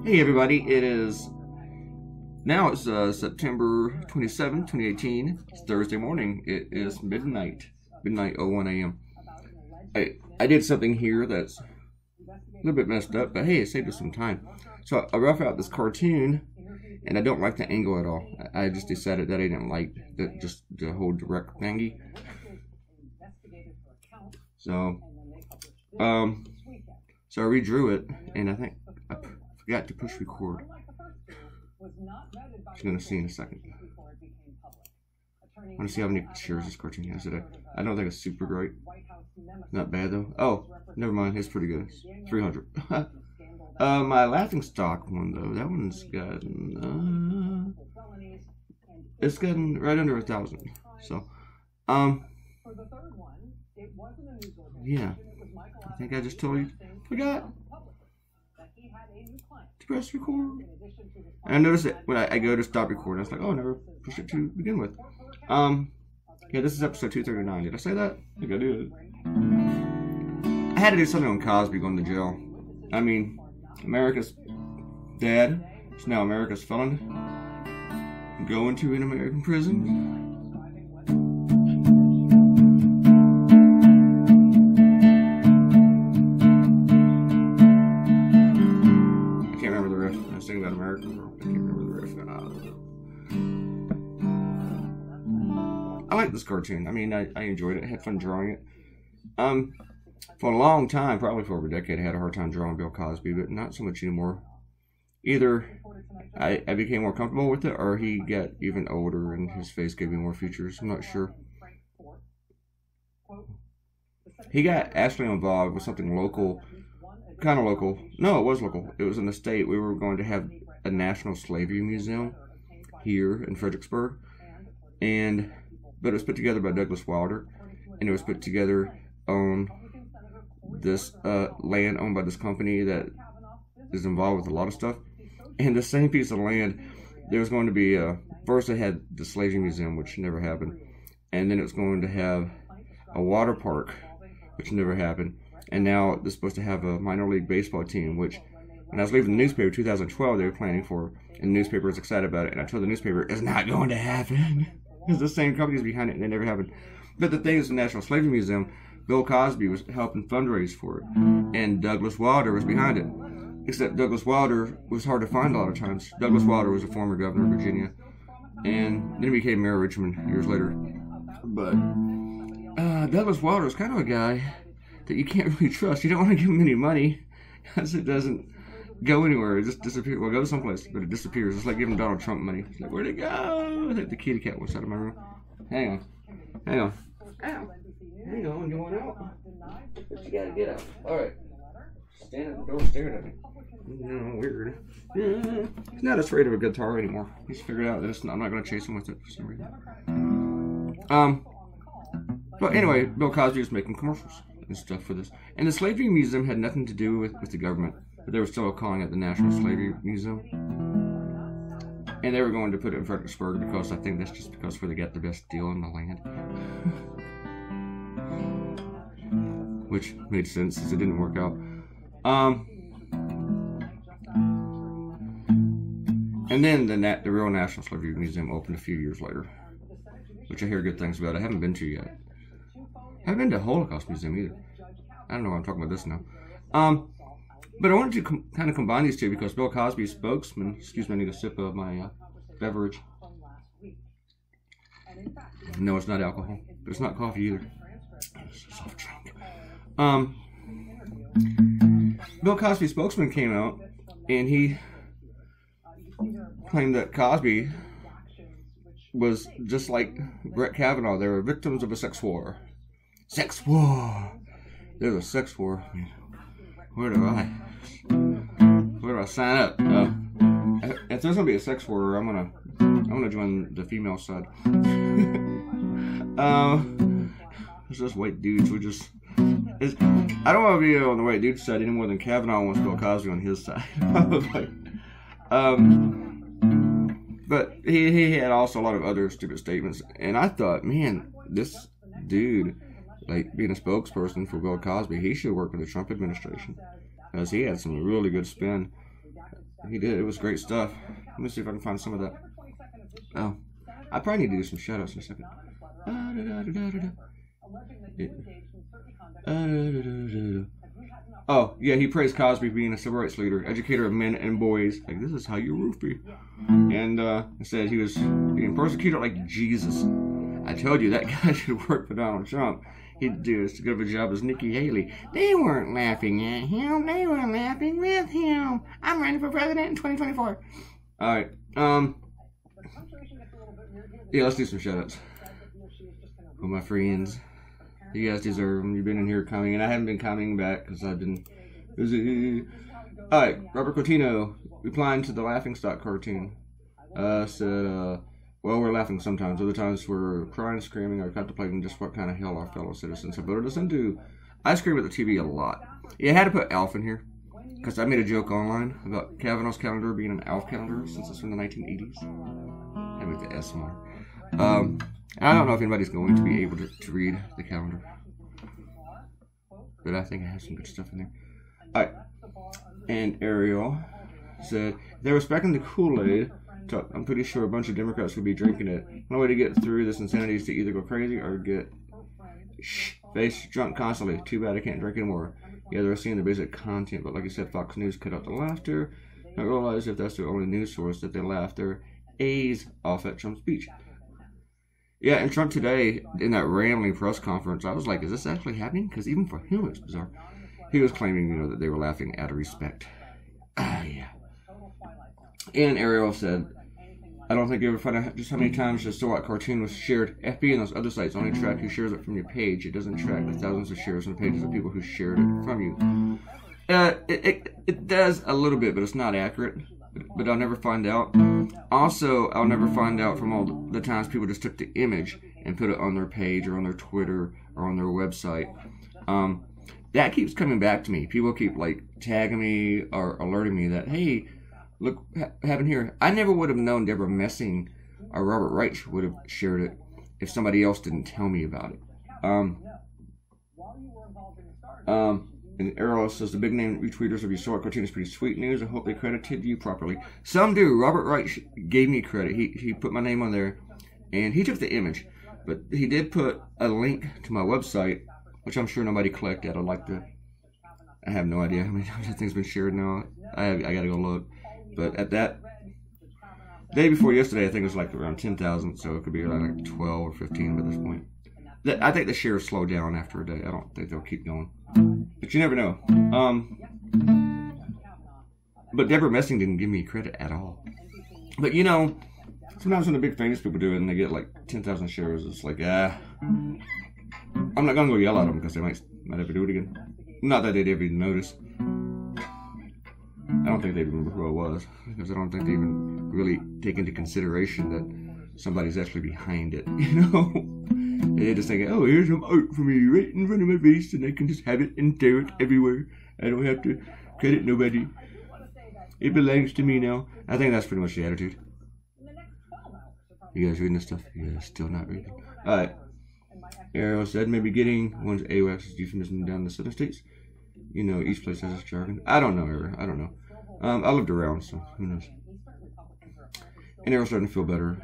Hey everybody, it's September 27, 2018. It's Thursday morning. It is midnight 01 a.m. I did something here that's a little bit messed up, but hey, it saved us some time. So I rough out this cartoon, and I don't like the angle at all. I just decided that I didn't like the whole direct thingy. So I redrew it, and I think I forgot to push record. I'm going to see in a second. I want to see how many shares this cartoon has today. I don't think it's super great. Not bad though. Oh, never mind. It's pretty good. 300. My laughing stock one though. That one's gotten. It's gotten right under 1,000. So, yeah. I think I just totally forgot to press record. And I noticed that when I go to stop recording, I was like, oh, I never pushed it to begin with. Yeah, this is episode 239. Did I say that? I think I did. I had to do something on Cosby going to jail. I mean, America's dad is now America's felon. Going to an American prison. About American Girl. I can't remember the riff. I like this cartoon. I mean, I enjoyed it. I had fun drawing it. For a long time, probably for over a decade, I had a hard time drawing Bill Cosby, but not so much anymore. Either I became more comfortable with it, or he got even older and his face gave me more features. I'm not sure. He got actually involved with something local. Kind of local. No, it was local. It was in the state. We were going to have a National Slavery Museum here in Fredericksburg, but it was put together by Douglas Wilder, and it was put together on this land owned by this company that is involved with a lot of stuff. And the same piece of land, there was going to be first they had the Slavery Museum, which never happened, and then it was going to have a water park, which never happened. And now they're supposed to have a minor league baseball team, which when I was leaving the newspaper in 2012, they were planning for, and the newspaper was excited about it. And I told the newspaper, it's not going to happen. Because the same companies behind it, and it never happened. But the thing is, the National Slavery Museum, Bill Cosby was helping fundraise for it. And Douglas Wilder was behind it. Except Douglas Wilder was hard to find a lot of times. Douglas Wilder was a former governor of Virginia. And then he became Mayor of Richmond years later. But Douglas Wilder was kind of a guy that you can't really trust. You don't want to give him any money because it doesn't go anywhere. It just disappears. Well, it goes someplace, but it disappears. It's like giving Donald Trump money. It's like, where'd it go? I think the kitty cat was out of my room. Hang on. Hang on. Ow. Hang on. You want out? But you gotta get out. Alright. Stand at the door staring at me. Weird. He's not afraid of a guitar anymore. He's figured out that I'm not going to chase him with it for some reason. But anyway, Bill Cosby was making commercials and stuff for this. And the Slavery Museum had nothing to do with the government, but they were still calling it the National Slavery Museum. And they were going to put it in Fredericksburg because I think that's just because where they got the best deal on the land. Which made sense since it didn't work out. And then the real National Slavery Museum opened a few years later, which I hear good things about. I haven't been to yet. I haven't been to the Holocaust Museum either. I don't know why I'm talking about this now. But I wanted to kind of combine these two because Bill Cosby's spokesman, excuse me, I need a sip of my beverage. No, it's not alcohol, but it's not coffee either. It's a soft drink. Bill Cosby's spokesman came out and he claimed that Cosby was just like Brett Kavanaugh. They were victims of a sex war. Sex war. There's a sex war. Where do I sign up? If there's gonna be a sex war, I'm gonna join the female side. It's just white dudes. I don't want to be on the white dude side any more than Kavanaugh wants Bill Cosby on his side. But he had also a lot of other stupid statements, and I thought, man, this that dude, like being a spokesperson for Bill Cosby, he should work for the Trump administration because he had some really good spin. He did. It was great stuff. Let me see if I can find some of that. Oh, I probably need to do some shout outs in a second. Oh, yeah, he praised Cosby being a civil rights leader, educator of men and boys. Like, this is how you roof me. And said he was being persecuted like Jesus. I told you that guy should work for Donald Trump. He'd do as good of a job as Nikki Haley. They weren't laughing at him. They were laughing with him. I'm running for president in 2024. All right. Yeah, let's do some shout-outs. Oh, my friends. You guys deserve them. You've been in here coming, and I haven't been coming back because I've been busy. All right, Robert Coutinho replying to the Laughingstock cartoon said, well, we're laughing sometimes. Other times we're crying, screaming, or contemplating just what kind of hell our fellow citizens have voted us into. I scream at the TV a lot. Yeah, I had to put ALF in here because I made a joke online about Kavanaugh's calendar being an ALF calendar since it's from the 1980s. I made the S one. I don't know if anybody's going to be able to read the calendar, but I think I have some good stuff in there. Alright, and Ariel said, they were expecting the Kool-Aid. I'm pretty sure a bunch of Democrats would be drinking it. One way to get through this insanity is to either go crazy or get face drunk constantly. Too bad I can't drink anymore. Yeah, they're seeing the basic content, but like I said, Fox News cut out the laughter. I realize if that's their only news source that they laugh their A's off at Trump's speech. Yeah, and Trump today, in that rambling press conference, I was like, is this actually happening? Because even for him, it's bizarre. He was claiming, that they were laughing out of respect. Yeah. And Ariel said, I don't think you ever find out just how many times the So What cartoon was shared. FB and those other sites only track who shares it from your page. It doesn't track the thousands of shares on the pages of people who shared it from you. It does a little bit, but it's not accurate. But I'll never find out. Also, I'll never find out from all the times people just took the image and put it on their page or on their Twitter or on their website. That keeps coming back to me. People keep tagging me or alerting me that, hey, look what happened here. I never would have known Deborah Messing or Robert Reich would have shared it if somebody else didn't tell me about it. And Ariel says, the big name retweeters of your So What cartoon is pretty sweet news. I hope they credited you properly. Some do. Robert Reich gave me credit. He put my name on there, and he took the image. But he did put a link to my website, which I'm sure nobody clicked at. I have no idea how many times that thing's been shared now. I gotta go look. But at that day before yesterday, I think it was around 10,000, so it could be around 12 or 15 at this point. I think the shares slow down after a day. I don't think they'll keep going. But you never know. But Deborah Messing didn't give me credit at all. But sometimes when the big famous people do it and they get 10,000 shares, it's I'm not going to go yell at them because they might ever do it again. Not that they'd ever even notice. I don't think they remember who I was because I don't think they even really take into consideration that somebody's actually behind it, They just think, oh, here's some art for me right in front of my face, and I can just have it and tear it everywhere. I don't have to credit nobody. It belongs to me now. I think that's pretty much the attitude. You guys reading this stuff? You guys still not reading? Alright. Ariel said, maybe getting one's AWACS is euphemism down in the southern states. Each place has its jargon. I don't know, Ariel. I don't know. I lived around, so who knows. And Ariel's starting to feel better.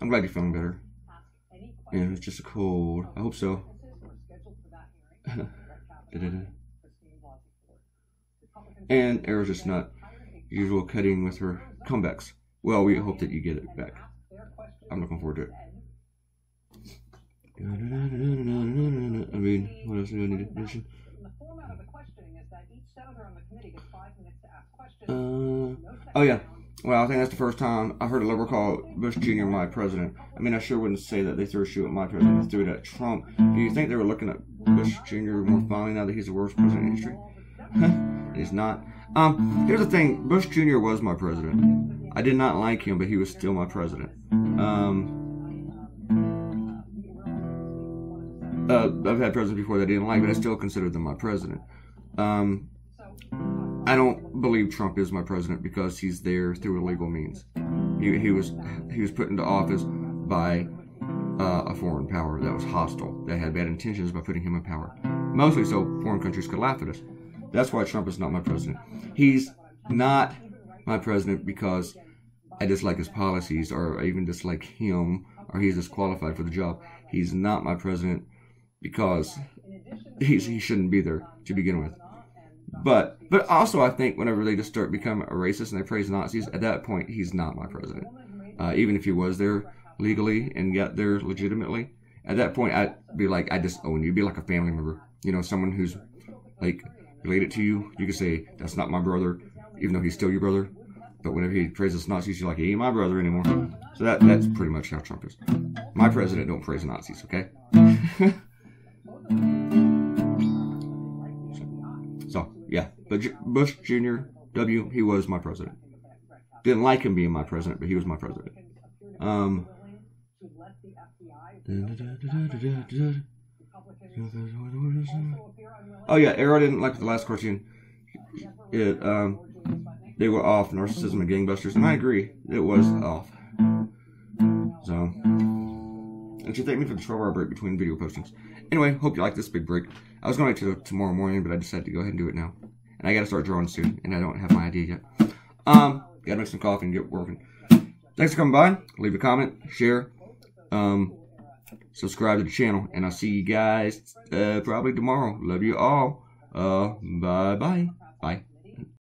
I'm glad you're feeling better. And it's just a cold. I hope so. And Ariel's just not usual cutting with her comebacks. Well, we hope that you get it back. I'm looking forward to it. I mean, what else do I need to mention? Oh yeah. Well, I think that's the first time I heard a liberal call Bush Jr. my president. I mean, I sure wouldn't say that they threw a shoe at my president. They threw it at Trump. Do you think they were looking at Bush Jr. more fondly now that he's the worst president in history? He's not. Here's the thing. Bush Jr. was my president. I did not like him, but he was still my president. I've had presidents before that I didn't like, but I still consider them my president. I don't believe Trump is my president because he's there through illegal means. He was put into office by a foreign power that was hostile, that had bad intentions by putting him in power. Mostly so foreign countries could laugh at us. That's why Trump is not my president. He's not my president because I dislike his policies or I even dislike him or he's disqualified for the job. He's not my president because he shouldn't be there to begin with. But also I think whenever they just start becoming a racist and they praise Nazis, at that point he's not my president. Even if he was there legally and got there legitimately, at that point I'd be like, I disown you. You'd be like a family member. You know, someone who's like related to you. You could say, that's not my brother, even though he's still your brother. But whenever he praises Nazis, you're like, he ain't my brother anymore. So that's pretty much how Trump is. My president don't praise Nazis, okay? So, yeah. But Bush Jr., W, he was my president. Didn't like him being my president, but he was my president. Oh yeah, Arrow didn't like the last cartoon. They were off narcissism and gangbusters, and I agree, it was off. So, and should thank me for the 12-hour break between video postings. Anyway, hope you like this big break. I was going to wait till tomorrow morning, but I decided to go ahead and do it now. And I got to start drawing soon, and I don't have my idea yet. Gotta make some coffee and get working. Thanks for coming by. Leave a comment, share, subscribe to the channel, and I'll see you guys probably tomorrow. Love you all. Bye-bye. Bye.